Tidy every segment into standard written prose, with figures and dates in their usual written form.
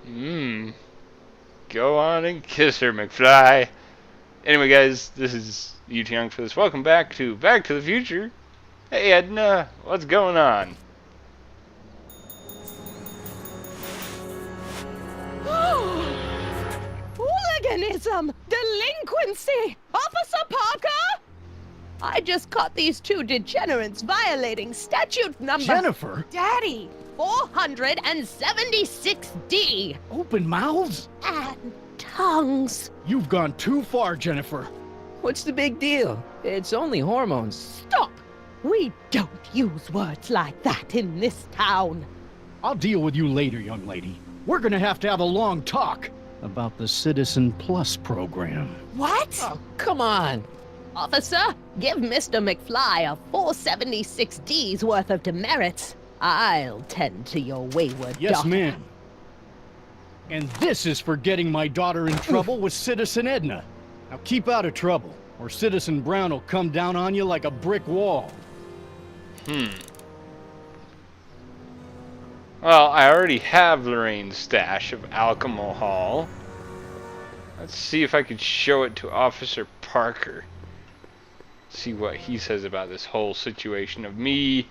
Mmm. Go on and kiss her, McFly. Anyway, guys, this is Young for this. Welcome back to the Future. Hey, Edna, what's going on? Hooliganism! Delinquency! Officer Parker! I just caught these two degenerates violating statute number... Jennifer! Daddy! 476D! Open mouths? And tongues. You've gone too far, Jennifer. What's the big deal? It's only hormones. Stop! We don't use words like that in this town. I'll deal with you later, young lady. We're gonna have a long talk about the Citizen Plus program. What? Oh, come on. Officer, give Mr. McFly a 476D's worth of demerits. I'll tend to your wayward Yes, daughter. ma'am. And this is for getting my daughter in trouble with Citizen Edna. Now keep out of trouble, or Citizen Brown will come down on you like a brick wall. Well, I already have Lorraine's stash of alcohol. Let's see if I could show it to Officer Parker. See what he says about this whole situation of me,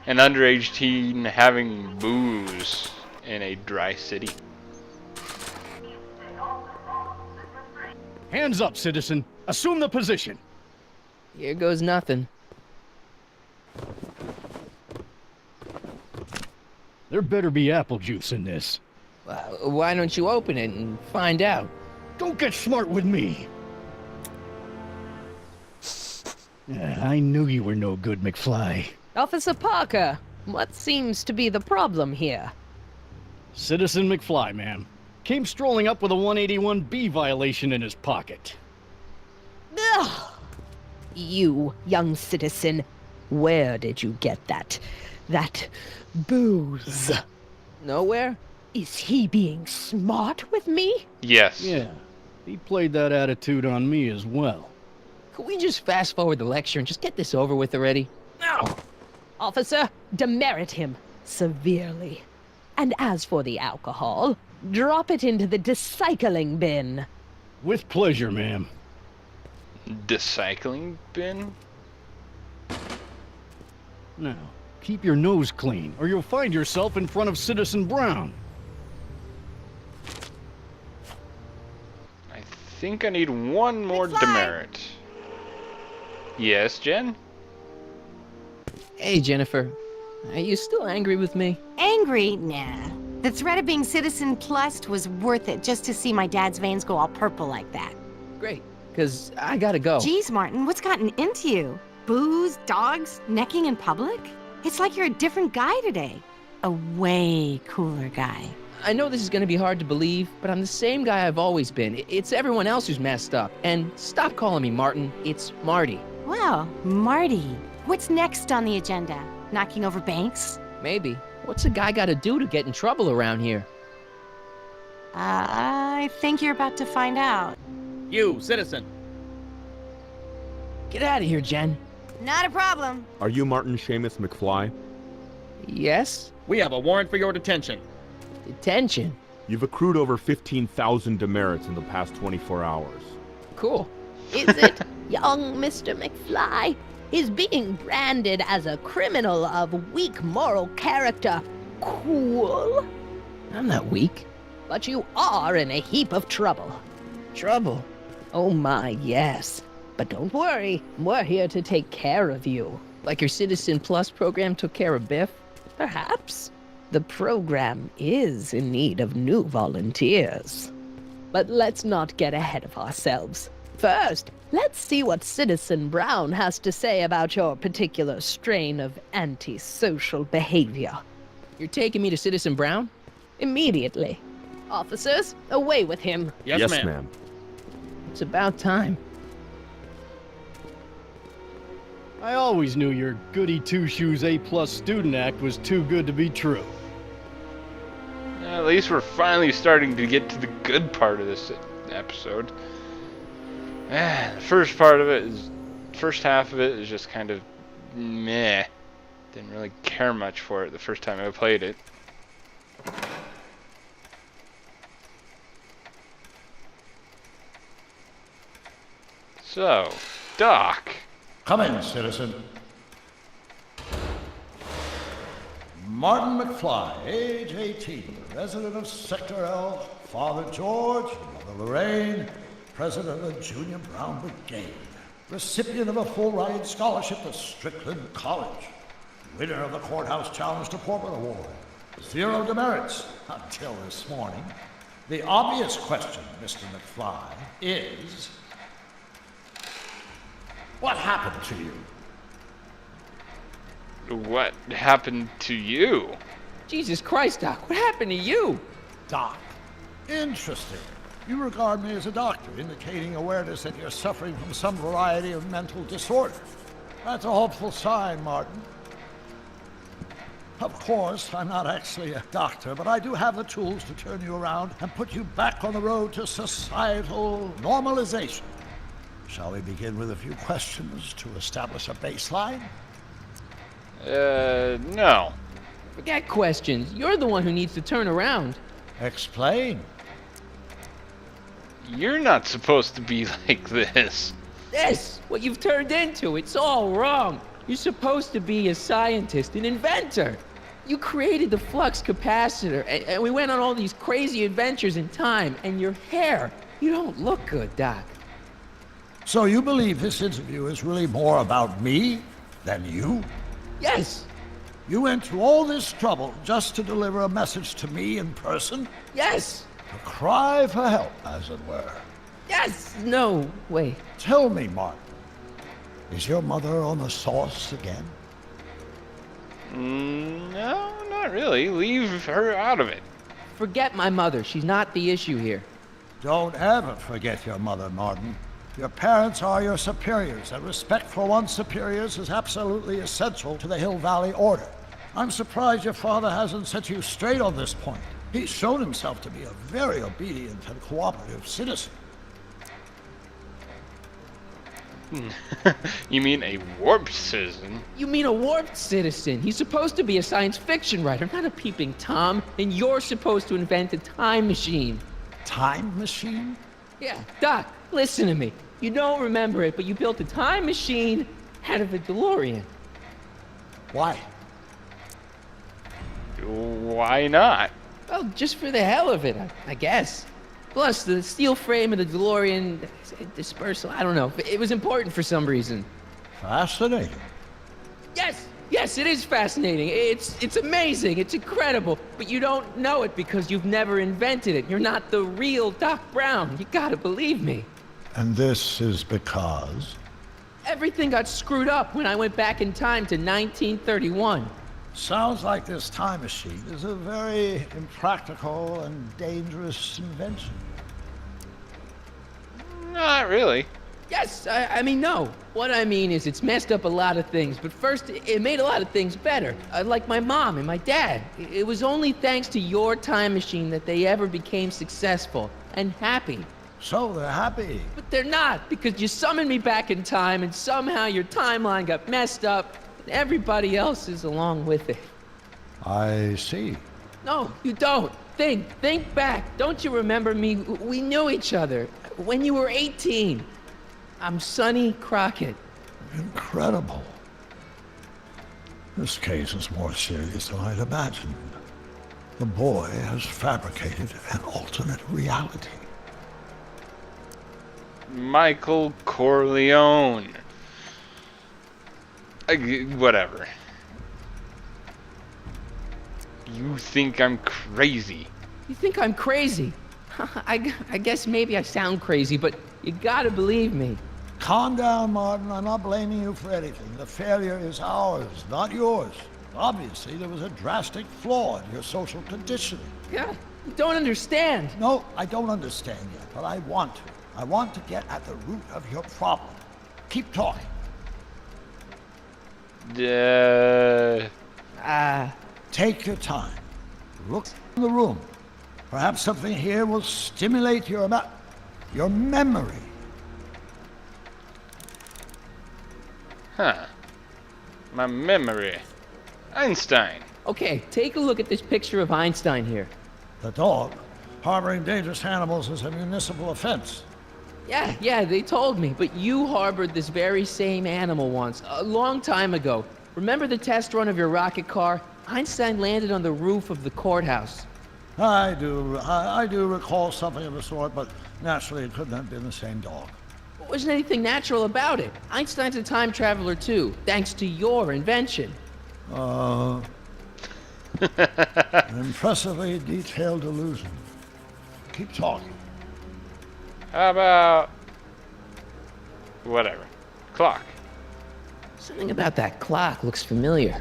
an underage teen, having booze in a dry city. Hands up, citizen. Assume the position. Here goes nothing. There better be apple juice in this. Why don't you open it and find out? Don't get smart with me. I knew you were no good, McFly. Officer Parker, what seems to be the problem here? Citizen McFly, ma'am. Came strolling up with a 181B violation in his pocket. Ugh. You, young citizen, where did you get that booze? Nowhere? Is he being smart with me? Yes. Yeah, he played that attitude on me as well. Could we just fast forward the lecture and just get this over with already? No! Officer, demerit him severely. And as for the alcohol, drop it into the recycling bin. With pleasure, ma'am. Recycling bin? Now, keep your nose clean, or you'll find yourself in front of Citizen Brown. I think I need one more McFly! demerit. Yes, Jen? Hey, Jennifer. Are you still angry with me? Angry? Nah. The threat of being Citizen Plus was worth it just to see my dad's veins go all purple like that. Great, because I gotta go. Geez, Martin, what's gotten into you? Booze, dogs, necking in public? It's like you're a different guy today. A way cooler guy. I know this is gonna be hard to believe, but I'm the same guy I've always been. It's everyone else who's messed up. And stop calling me Martin. It's Marty. Well, Marty, what's next on the agenda? Knocking over banks? Maybe. What's a guy gotta do to get in trouble around here? I think you're about to find out. You, citizen. Get out of here, Jen. Not a problem. Are you Martin Seamus McFly? Yes? We have a warrant for your detention. Detention. You've accrued over 15,000 demerits in the past 24 hours. Cool. Is it, young Mr. McFly? Is being branded as a criminal of weak moral character cool? I'm not weak. But you are in a heap of trouble. Trouble. Oh my, yes. But don't worry, we're here to take care of you. Like your Citizen Plus program took care of Biff? Perhaps. The program is in need of new volunteers. But let's not get ahead of ourselves. First, let's see what Citizen Brown has to say about your particular strain of antisocial behavior. You're taking me to Citizen Brown? Immediately. Officers, away with him. Yes, ma'am. It's about time. I always knew your goody two-shoes A-plus student act was too good to be true. At least we're finally starting to get to the good part of this episode. The first half of it is just kind of meh. Didn't really care much for it the first time I played it. So, Doc. Come in, citizen. Martin McFly, age 18, resident of Sector L, Father George, Mother Lorraine, president of the Junior Brown Brigade, recipient of a full-ride scholarship to Strickland College, winner of the Courthouse Challenge Deportment Award, 0 demerits until this morning. The obvious question, Mr. McFly, is, what happened to you? What happened to you? Jesus Christ, Doc, what happened to you? Doc. Interesting. You regard me as a doctor, indicating awareness that you're suffering from some variety of mental disorder. That's a hopeful sign, Martin. Of course, I'm not actually a doctor, but I do have the tools to turn you around and put you back on the road to societal normalization. Shall we begin with a few questions to establish a baseline? No. Forget questions. You're the one who needs to turn around. Explain. You're not supposed to be like this. This, what you've turned into, it's all wrong. You're supposed to be a scientist, an inventor. You created the flux capacitor, and we went on all these crazy adventures in time, and your hair, you don't look good, Doc. So you believe this interview is really more about me than you? Yes, You went to all this trouble just to deliver a message to me in person? yes, A cry for help, as it were. yes, no, wait. Tell me, Martin, is your mother on the sauce again? No, not really. Leave her out of it. Forget my mother. She's not the issue here. Don't ever forget your mother, Martin. Your parents are your superiors, and respect for one's superiors is absolutely essential to the Hill Valley Order. I'm surprised your father hasn't set you straight on this point. He's shown himself to be a very obedient and cooperative citizen. You mean a warped citizen? You mean a warped citizen? He's supposed to be a science fiction writer, not a peeping Tom, and you're supposed to invent a time machine. Time machine? Yeah, Doc, listen to me. You don't remember it, but you built a time machine out of a DeLorean. Why? Why not? Well, just for the hell of it, I guess. Plus, the steel frame of the DeLorean dispersal, I don't know. It was important for some reason. Fascinating. Yes, it is fascinating. It's amazing. It's incredible. But you don't know it because you've never invented it. You're not the real Doc Brown. You gotta believe me. And this is because? Everything got screwed up when I went back in time to 1931. Sounds like this time machine is a very impractical and dangerous invention. Not really. Yes, I mean, no. What I mean is it's messed up a lot of things, but first, it made a lot of things better. Like my mom and my dad. It was only thanks to your time machine that they ever became successful and happy. So they're happy. But they're not, because you summoned me back in time, and somehow your timeline got messed up, and everybody else is along with it. I see. No, you don't. Think back. Don't you remember me? We knew each other when you were 18. I'm Sonny Crockett. Incredible. This case is more serious than I'd imagined. The boy has fabricated an alternate reality. Michael Corleone. Whatever. You think I'm crazy. You think I'm crazy? I guess maybe I sound crazy, but you gotta believe me. Calm down, Martin. I'm not blaming you for anything. The failure is ours, not yours. Obviously, there was a drastic flaw in your social conditioning. Yeah, you don't understand. No, I don't understand yet, but I want to. I want to get at the root of your problem. Keep talking. Take your time. Look in the room. Perhaps something here will stimulate your memory. Huh. My memory. Einstein. Okay, take a look at this picture of Einstein here. The dog, harboring dangerous animals is a municipal offense. Yeah, they told me. But you harbored this very same animal once, a long time ago. Remember the test run of your rocket car? Einstein landed on the roof of the courthouse. I do recall something of the sort, but naturally it couldn't have been the same dog. There wasn't anything natural about it. Einstein's a time traveler too, thanks to your invention. An impressively detailed illusion. Keep talking. How about... whatever. Clock. Something about that clock looks familiar.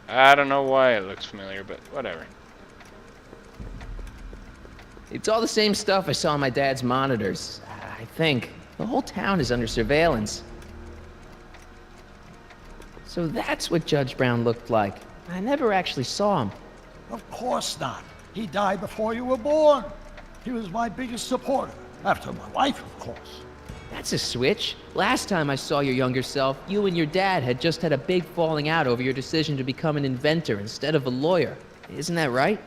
I don't know why it looks familiar, but whatever. It's all the same stuff I saw on my dad's monitors. I think. The whole town is under surveillance. So that's what Judge Brown looked like. I never actually saw him. Of course not. He died before you were born. He was my biggest supporter, after my wife, of course. That's a switch. Last time I saw your younger self, you and your dad had just had a big falling out over your decision to become an inventor instead of a lawyer. Isn't that right?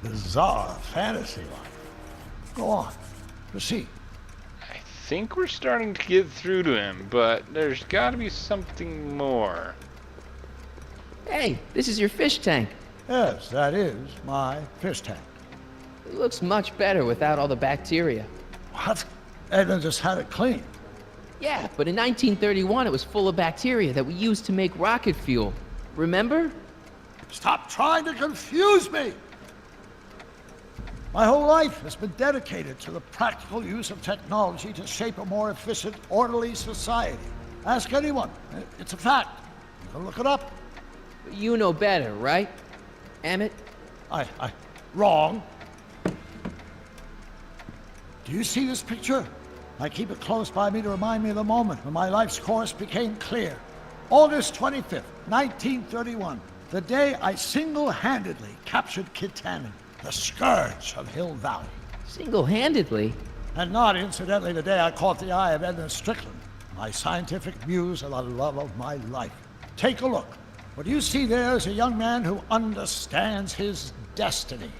Bizarre fantasy life. Go on. Proceed. I think we're starting to get through to him, but there's gotta be something more. Hey, this is your fish tank. Yes, that is my fish tank. It looks much better without all the bacteria. What? Edna just had it cleaned. Yeah, but in 1931 it was full of bacteria that we used to make rocket fuel. Remember? Stop trying to confuse me! My whole life has been dedicated to the practical use of technology to shape a more efficient, orderly society. Ask anyone. It's a fact. You can look it up. You know better, right? Emmett? Wrong. Do you see this picture? I keep it close by me to remind me of the moment when my life's course became clear. August 25th, 1931, the day I single-handedly captured Kit Tannen, the scourge of Hill Valley. Single-handedly? And not incidentally the day I caught the eye of Edna Strickland, my scientific muse and the love of my life. Take a look. What you see there is a young man who understands his destiny.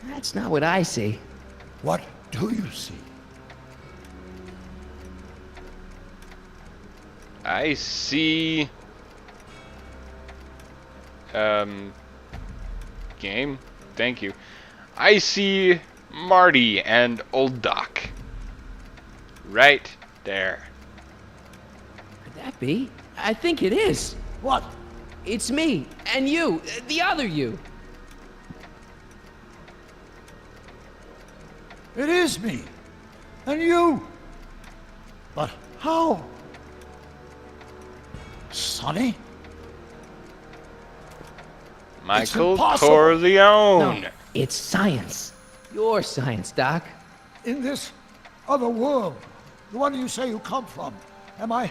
That's not what I see. What do you see? I see... game? Thank you. I see Marty and Old Doc. Right there. Could that be? I think it is. What? It's me, and you, the other you. It is me. And you. But how? Sonny? Michael impossible. Corleone. No, it's science. Your science, Doc. In this other world, the one you say you come from, am I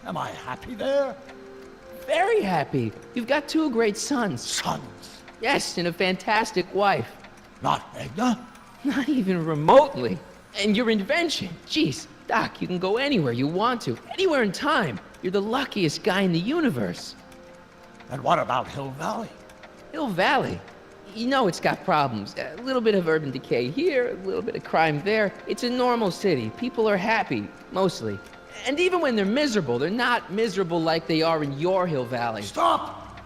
happy there? Very happy. You've got two great sons. Sons? Yes, and a fantastic wife. Not Edna? Not even remotely. And your invention. Jeez, Doc, you can go anywhere you want to. Anywhere in time. You're the luckiest guy in the universe. And what about Hill Valley? Hill Valley. You know it's got problems. A little bit of urban decay here, a little bit of crime there. It's a normal city. People are happy, mostly. And even when they're miserable, they're not miserable like they are in your Hill Valley. Stop!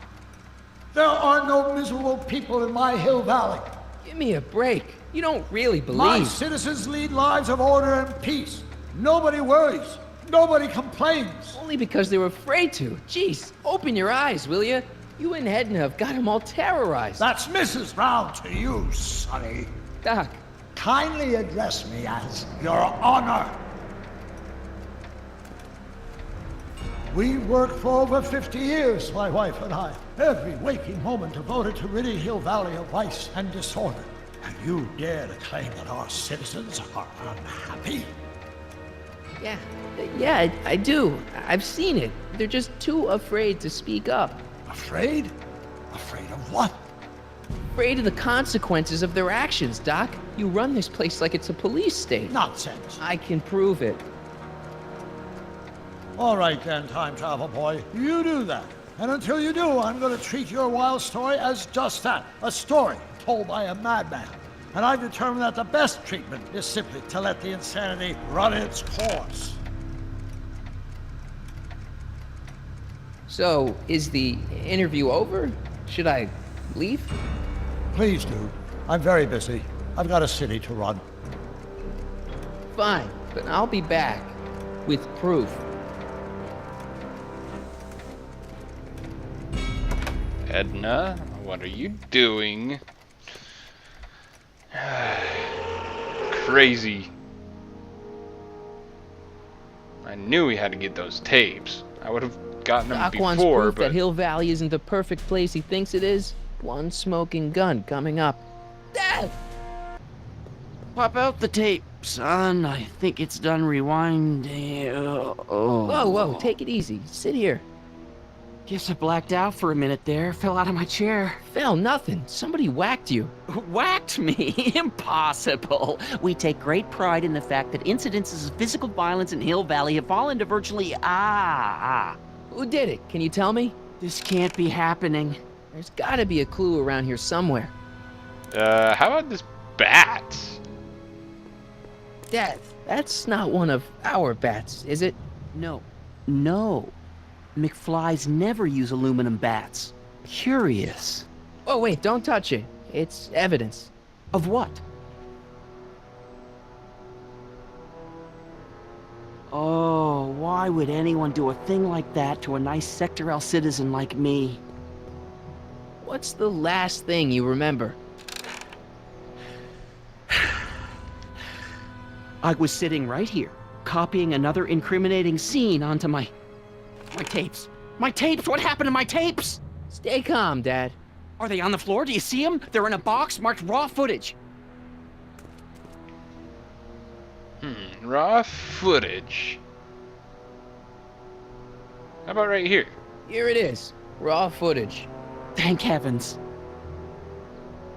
There are no miserable people in my Hill Valley. Give me a break. You don't really My believe. citizens lead lives of order and peace. Nobody worries. Nobody complains. Only because they were afraid to. Jeez, open your eyes, will you? You and Edna have got them all terrorized. That's Mrs. Brown to you, Sonny. Doc, Kindly address me as Your Honor. We worked for over 50 years, my wife and I. Every waking moment devoted to ridding Hill Valley of vice and disorder. And you dare to claim that our citizens are unhappy? yeah, I do. I've seen it. They're just too afraid to speak up. Afraid? Afraid of what? Afraid of the consequences of their actions, Doc. You run this place like it's a police state. Nonsense. I can prove it. All right then, time travel boy. You do that. And until you do, I'm going to treat your wild story as just that. A story told by a madman. and I've determined that the best treatment is simply to let the insanity run its course. So, is the interview over? Should I leave? Please do. I'm very busy. I've got a city to run. Fine, but I'll be back with proof. Edna, what are you doing? Crazy. I knew we had to get those tapes. I would have gotten them Doc wants before, proof but that Hill Valley isn't the perfect place he thinks it is. One smoking gun coming up. Death! Pop out the tape, son. I think it's done rewinding. Whoa, whoa, take it easy. Sit here. Guess I blacked out for a minute there. Fell out of my chair. Fell nothing. Somebody whacked you. Whacked me? Impossible. We take great pride in the fact that incidences of physical violence in Hill Valley have fallen to virtually Who did it? Can you tell me? This can't be happening. There's gotta be a clue around here somewhere. how about this bat? Death. That's not one of our bats, is it? No. McFlys never use aluminum bats. Curious. Oh, wait, don't touch it. It's evidence. Of what? Oh, why would anyone do a thing like that to a nice Sector L citizen like me? What's the last thing you remember? I was sitting right here, copying another incriminating scene onto my tapes. My tapes! What happened to my tapes? Stay calm, Dad. Are they on the floor? Do you see them? They're in a box marked raw footage. Raw footage. How about right here? Here it is. Raw footage. Thank heavens.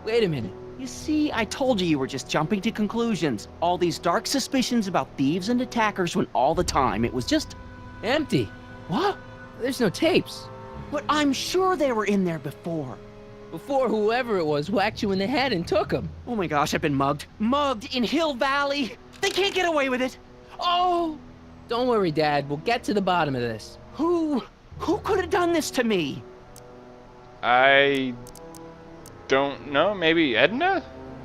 Wait a minute. You see, I told you were just jumping to conclusions. All these dark suspicions about thieves and attackers when all the time it was just... Empty. What? There's no tapes. But I'm sure they were in there before. Before whoever it was whacked you in the head and took them. Oh my gosh, I've been mugged. Mugged in Hill Valley. They can't get away with it. Oh! Don't worry, Dad. We'll get to the bottom of this. Who could have done this to me? I don't know. Maybe Edna?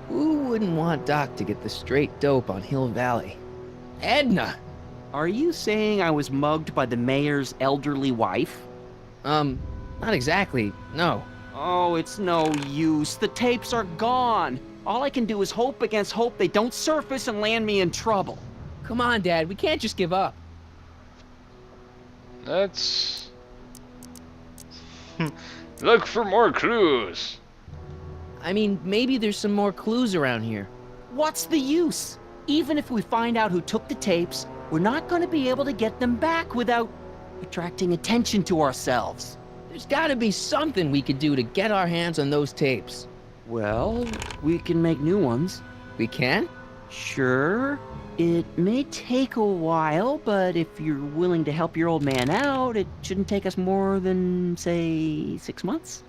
Who wouldn't want Doc to get the straight dope on Hill Valley? Edna! Are you saying I was mugged by the mayor's elderly wife? Not exactly, no. Oh, it's no use. The tapes are gone. All I can do is hope against hope they don't surface and land me in trouble. Come on, Dad, we can't just give up. Let's look for more clues. I mean, maybe there's some more clues around here. What's the use? Even if we find out who took the tapes, we're not going to be able to get them back without attracting attention to ourselves. There's gotta be something we could do to get our hands on those tapes. Well, we can make new ones. We can? Sure. It may take a while, but if you're willing to help your old man out, it shouldn't take us more than, say, 6 months.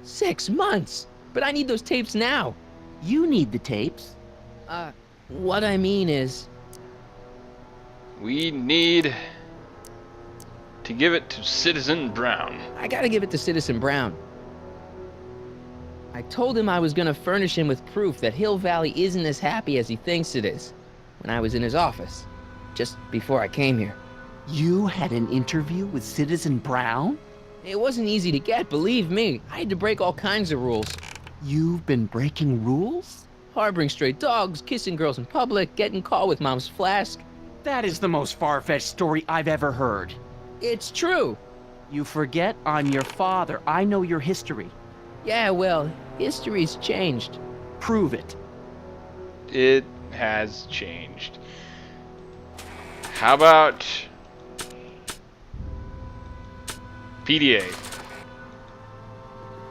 6 months? But I need those tapes now. You need the tapes. What I mean is... We need to give it to Citizen Brown. I gotta give it to Citizen Brown. I told him I was gonna furnish him with proof that Hill Valley isn't as happy as he thinks it is when I was in his office, just before I came here. You had an interview with Citizen Brown? It wasn't easy to get, believe me. I had to break all kinds of rules. You've been breaking rules? Harboring stray dogs, kissing girls in public, getting caught with Mom's flask. That is the most far-fetched story I've ever heard. It's true. You forget I'm your father. I know your history. Yeah, well, history's changed. Prove it. It has changed. How about PDA?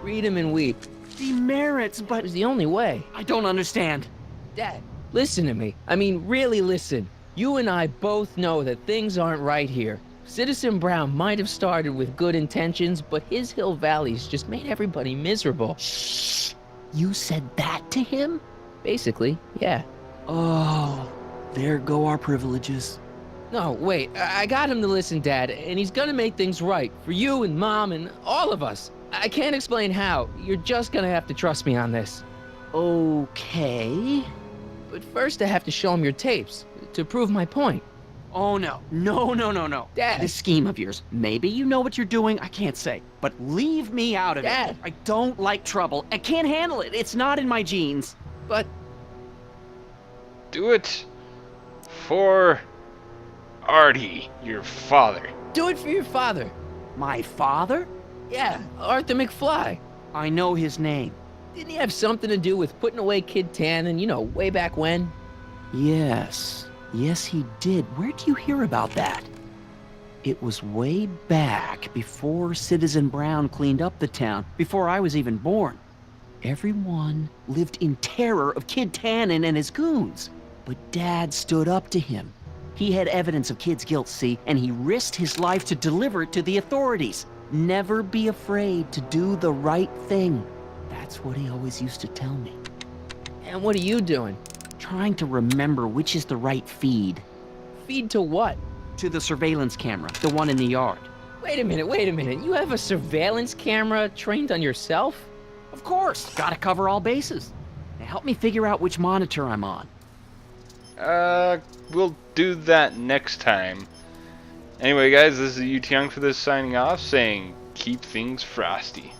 Read him and weep. Demerits, It but was the only way. I don't understand. Dad, listen to me. I mean, really listen. You and I both know that things aren't right here. Citizen Brown might have started with good intentions, but his Hill Valley's just made everybody miserable. Shh! You said that to him? Basically, yeah. Oh, there go our privileges. No, wait, I got him to listen, Dad, and he's gonna make things right for you and Mom and all of us. I can't explain how. You're just gonna have to trust me on this. Okay. But first, I have to show him your tapes to prove my point. Oh, no. No. Dad. This scheme of yours, maybe you know what you're doing, I can't say. But leave me out of Dad. it. I don't like trouble. I can't handle it. It's not in my genes. But Do it for Artie, your father. do it for your father. My father? Yeah, Arthur McFly. I know his name. Didn't he have something to do with putting away Kid Tannen, way back when? Yes. Yes, he did. Where do you hear about that? It was way back before Citizen Brown cleaned up the town, before I was even born. Everyone lived in terror of Kid Tannen and his goons. But Dad stood up to him. He had evidence of Kid's guilt, see, and he risked his life to deliver it to the authorities. Never be afraid to do the right thing. That's what he always used to tell me. And what are you doing? Trying to remember which is the right feed. Feed to what? To the surveillance camera, the one in the yard. Wait a minute. You have a surveillance camera trained on yourself? Of course, gotta cover all bases. Now help me figure out which monitor I'm on. We'll do that next time. Anyway, guys, this is Young for this signing off, saying keep things frosty.